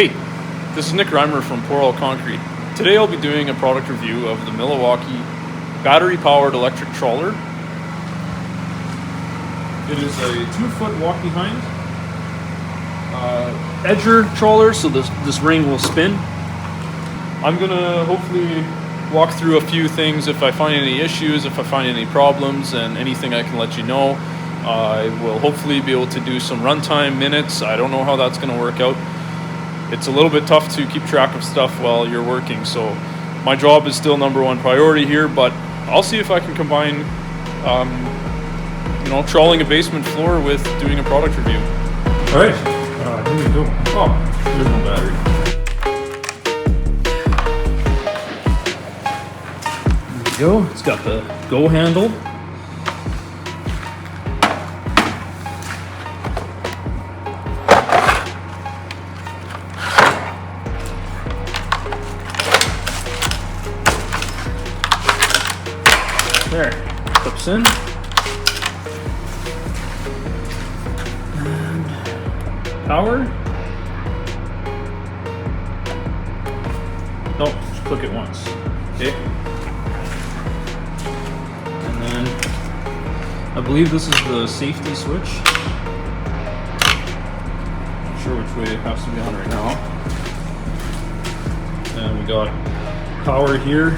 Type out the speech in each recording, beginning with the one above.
Hey, this is Nick Reimer from Pour All Concrete. Today I'll be doing a product review of the Milwaukee battery-powered electric trawler. It is a 2-foot walk-behind edger trawler, so this ring will spin. I'm gonna hopefully walk through a few things if I find any issues, if I find any problems, and anything I can let you know. I will hopefully be able to do some runtime minutes. I don't know how that's gonna work out. It's a little bit tough to keep track of stuff while you're working, so my job is still number one priority here, but I'll see if I can combine trawling a basement floor with doing a product review. All right, here we go. Oh, there's no battery. There we go. It's got the go handle. There, clips in. And power. Nope, just click it once. Okay. And then I believe this is the safety switch. Not sure which way it has to be on right now. And we got power here,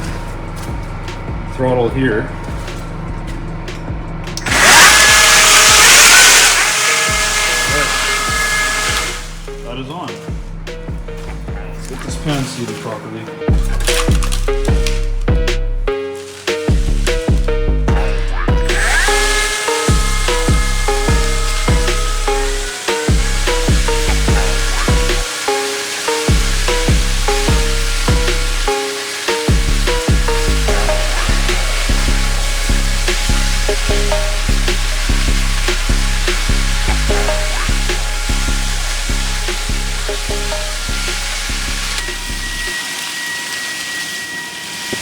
throttle here. That is on. Let's get this pan seated properly.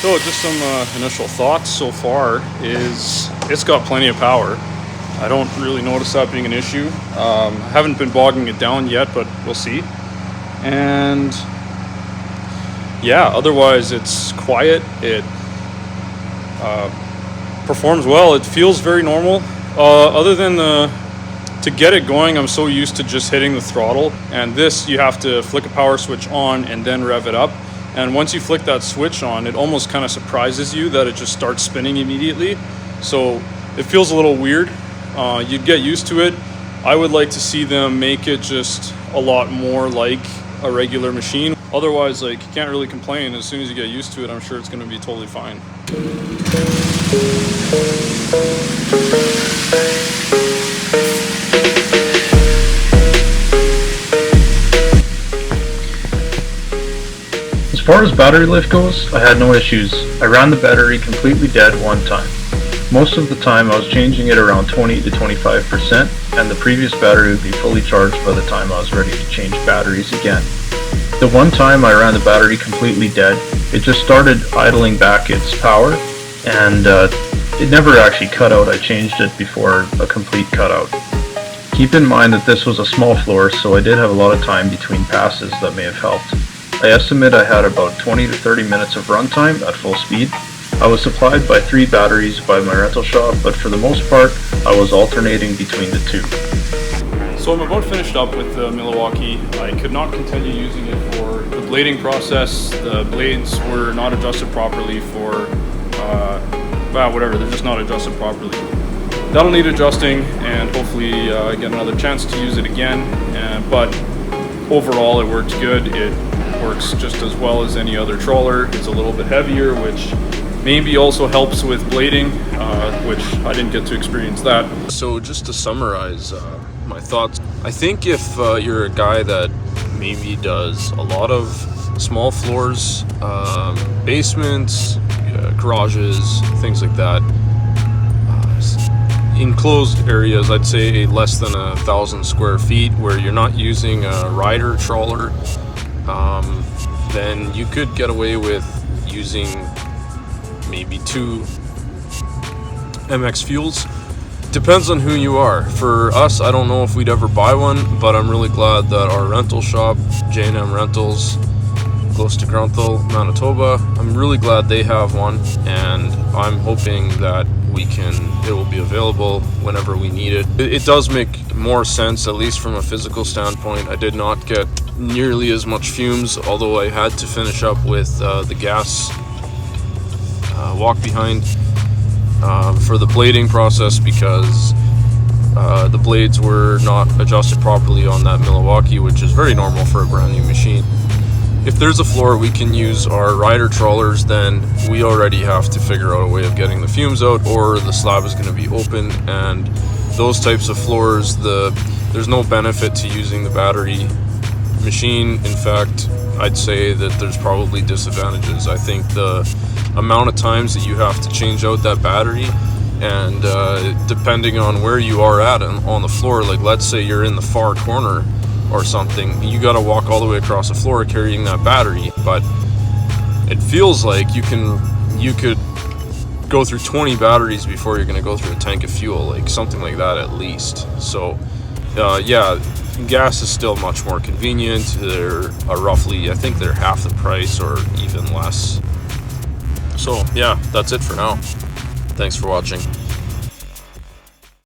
So just some initial thoughts so far is it's got plenty of power. I don't really notice that being an issue. I haven't been bogging it down yet, but we'll see. And yeah, otherwise it's quiet. It performs well. It feels very normal. Other than to get it going, I'm so used to just hitting the throttle. And this, you have to flick a power switch on and then rev it up. And once you flick that switch on, it almost kind of surprises you that it just starts spinning immediately. So it feels a little weird. You'd get used to it. I would like to see them make it just a lot more like a regular machine. Otherwise, like, you can't really complain. As soon as you get used to it, I'm sure it's going to be totally fine. As far as battery life goes, I had no issues. I ran the battery completely dead one time. Most of the time I was changing it around 20 to 25%, and the previous battery would be fully charged by the time I was ready to change batteries again. The one time I ran the battery completely dead, it just started idling back its power, and it never actually cut out. I changed it before a complete cutout. Keep in mind that this was a small floor, so I did have a lot of time between passes that may have helped. I estimate I had about 20 to 30 minutes of runtime at full speed. I was supplied by 3 batteries by my rental shop, but for the most part, I was alternating between the 2. So I'm about finished up with the Milwaukee. I could not continue using it for the blading process. The blades were not adjusted properly for, whatever, they're just not adjusted properly. That'll need adjusting, and hopefully get another chance to use it again. But overall, it worked good. It works just as well as any other trawler. It's a little bit heavier, which maybe also helps with blading, which I didn't get to experience that. So just to summarize my thoughts, I think if you're a guy that maybe does a lot of small floors, basements, garages, things like that, enclosed areas, I'd say less than 1,000 square feet, where you're not using a rider trawler, then you could get away with using maybe 2 MX fuels. depends on who you are. For us, I don't know if we'd ever buy one, but I'm really glad that our rental shop, J&M Rentals, close to Grunthal, Manitoba, I'm really glad they have one, and I'm hoping that it will be available whenever we need it. It does make more sense, at least from a physical standpoint. I did not get nearly as much fumes, although I had to finish up with the gas walk behind for the blading process, because the blades were not adjusted properly on that Milwaukee, which is very normal for a brand new machine. If there's a floor we can use our rider trawlers, then we already have to figure out a way of getting the fumes out, or the slab is going to be open, and those types of floors, there's no benefit to using the battery machine. In fact, I'd say that there's probably disadvantages. I think the amount of times that you have to change out that battery, and depending on where you are at on the floor, like let's say you're in the far corner or something, you got to walk all the way across the floor carrying that battery. But it feels like you could go through 20 batteries before you're going to go through a tank of fuel, like something like that at least. So yeah, gas is still much more convenient. They're roughly, I think they're half the price or even less. So yeah, that's it for now. Thanks for watching.